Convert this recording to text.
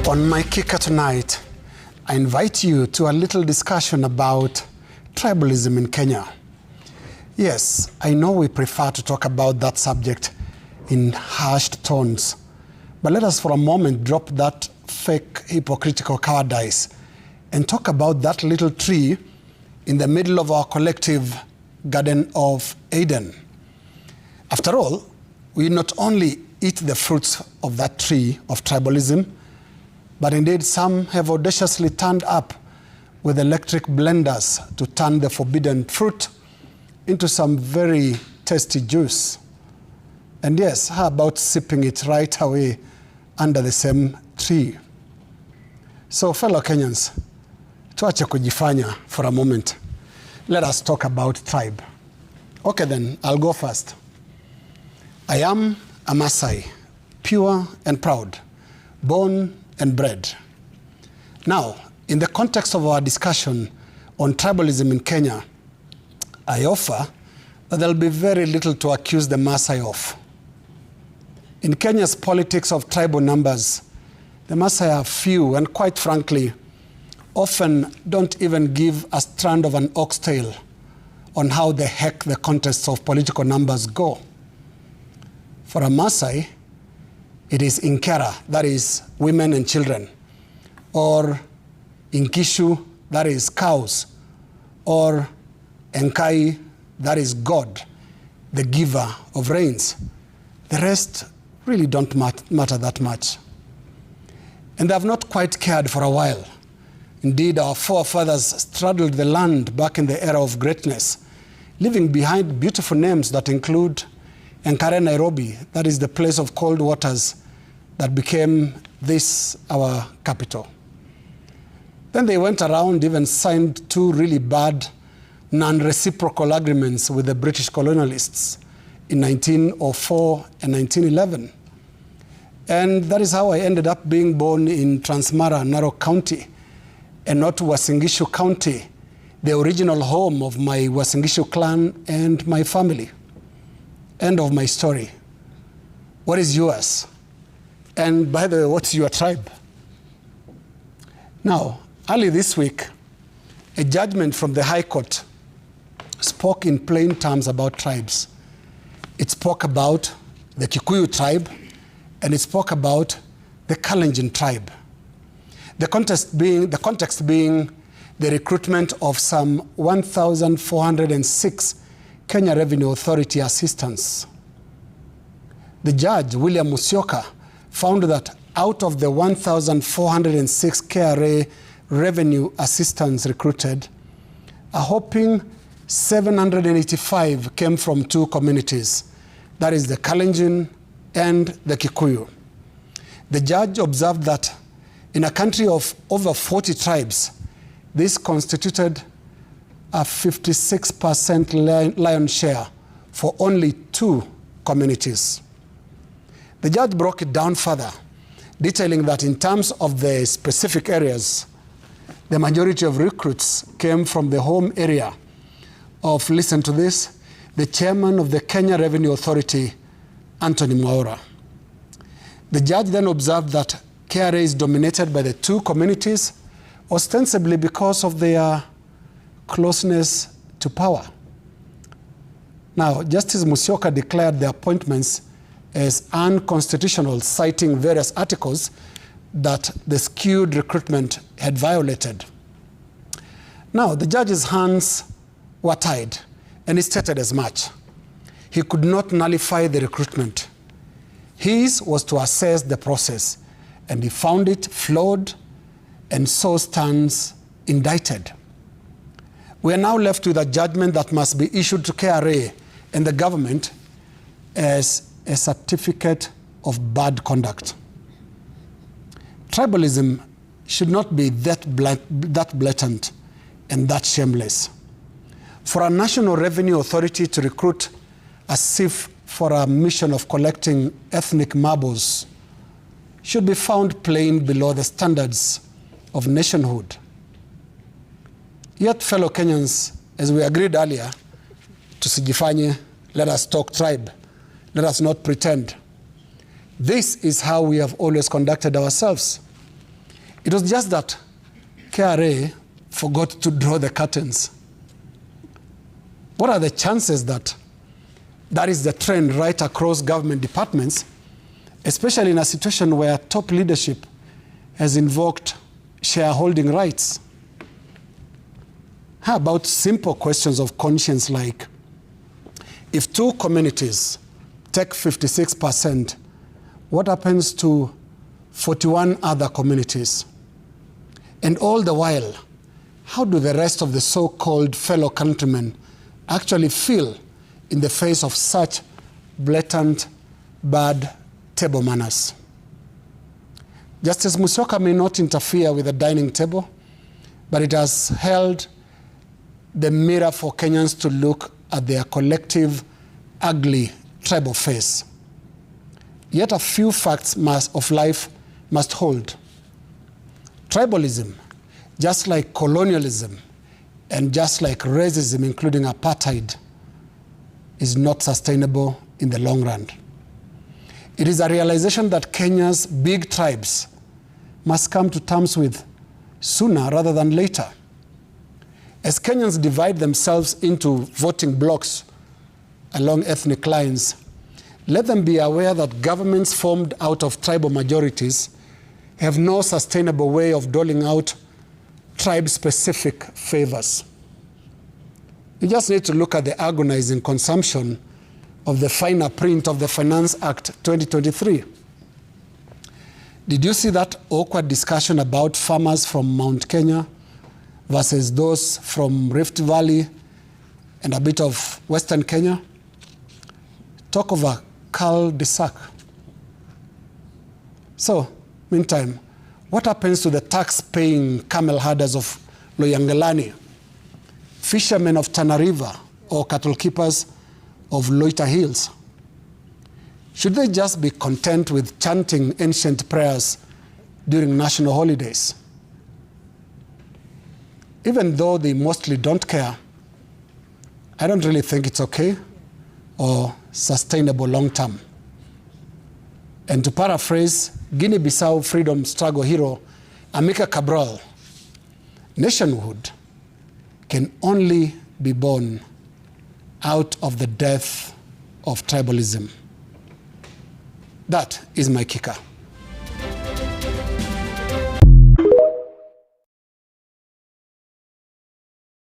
On my kicker tonight, I invite you to a little discussion about tribalism in Kenya. Yes, I know we prefer to talk about that subject in hushed tones, but let us for a moment drop that fake hypocritical cowardice and talk about that little tree in the middle of our collective Garden of Eden. After all, we not only eat the fruits of that tree of tribalism, but indeed some have audaciously turned up with electric blenders to turn the forbidden fruit into some very tasty juice. And yes, how about sipping it right away under the same tree? So fellow Kenyans, tuache kujifanya for a moment. Let us talk about tribe. Okay then, I'll go first. I am a Maasai, pure and proud, born and bred. Now, in the context of our discussion on tribalism in Kenya, I offer that there'll be very little to accuse the Maasai of. In Kenya's politics of tribal numbers, the Maasai are few and quite frankly, often don't even give a strand of an oxtail on how the heck the contests of political numbers go. For a Maasai, it is Inkera, that is women and children, or Inkishu, that is cows, or Enkai, that is God, the giver of rains. The rest really don't matter that much. And they have not quite cared for a while. Indeed, our forefathers straddled the land back in the era of greatness, leaving behind beautiful names that include Enkare Nairobi, that is the place of cold waters that became this, our capital. Then they went around, even signed two really bad non-reciprocal agreements with the British colonialists in 1904 and 1911. And that is how I ended up being born in Transmara, Narok County, and not Uasin Gishu County, the original home of my Uasin Gishu clan and my family. End of my story. What is yours? And by the way, what's your tribe? Now, early this week, a judgment from the High Court spoke in plain terms about tribes. It spoke about the Kikuyu tribe, and it spoke about the Kalenjin tribe. The context being the recruitment of some 1,406 Kenya Revenue Authority assistants. The judge, William Musyoka, found that out of the 1,406 KRA revenue assistants recruited, a whopping 785 came from two communities, that is the Kalenjin and the Kikuyu. The judge observed that in a country of over 40 tribes, this constituted a 56% lion share for only two communities. The judge broke it down further, detailing that in terms of the specific areas, the majority of recruits came from the home area of, listen to this, the chairman of the Kenya Revenue Authority, Anthony Mwaura. The judge then observed that KRA is dominated by the two communities, ostensibly because of their closeness to power. Now, Justice Musyoka declared the appointments as unconstitutional, citing various articles that the skewed recruitment had violated. Now, the judge's hands were tied, and he stated as much. He could not nullify the recruitment. His was to assess the process, and he found it flawed, and so stands indicted. We are now left with a judgment that must be issued to KRA and the government as a certificate of bad conduct. Tribalism should not be that blatant and that shameless. For a National Revenue Authority to recruit a SIF for a mission of collecting ethnic marbles should be found plain below the standards of nationhood. Yet, fellow Kenyans, as we agreed earlier, tusijifanye, let us talk tribe. Let us not pretend. This is how we have always conducted ourselves. It was just that KRA forgot to draw the curtains. What are the chances that that is the trend right across government departments, especially in a situation where top leadership has invoked shareholding rights? How about simple questions of conscience like, if two communities take 56%, what happens to 41 other communities? And all the while, how do the rest of the so-called fellow countrymen actually feel in the face of such blatant bad table manners? Justice Musyoka may not interfere with the dining table, but it has held the mirror for Kenyans to look at their collective, ugly tribal face. Yet a few facts of life must hold. Tribalism, just like colonialism and just like racism, including apartheid, is not sustainable in the long run. It is a realization that Kenya's big tribes must come to terms with sooner rather than later. As Kenyans divide themselves into voting blocks along ethnic lines, let them be aware that governments formed out of tribal majorities have no sustainable way of doling out tribe-specific favors. You just need to look at the agonizing consumption of the finer print of the Finance Act 2023. Did you see that awkward discussion about farmers from Mount Kenya versus those from Rift Valley and a bit of Western Kenya? Talk of a cul-de-sac. So, meantime, what happens to the tax-paying camel herders of Loyangalani, fishermen of Tana River, or cattle keepers of Loita Hills? Should they just be content with chanting ancient prayers during national holidays? Even though they mostly don't care, I don't really think it's okay or sustainable long term. And to paraphrase Guinea-Bissau freedom struggle hero Amilcar Cabral, nationhood can only be born out of the death of tribalism. That is my kicker.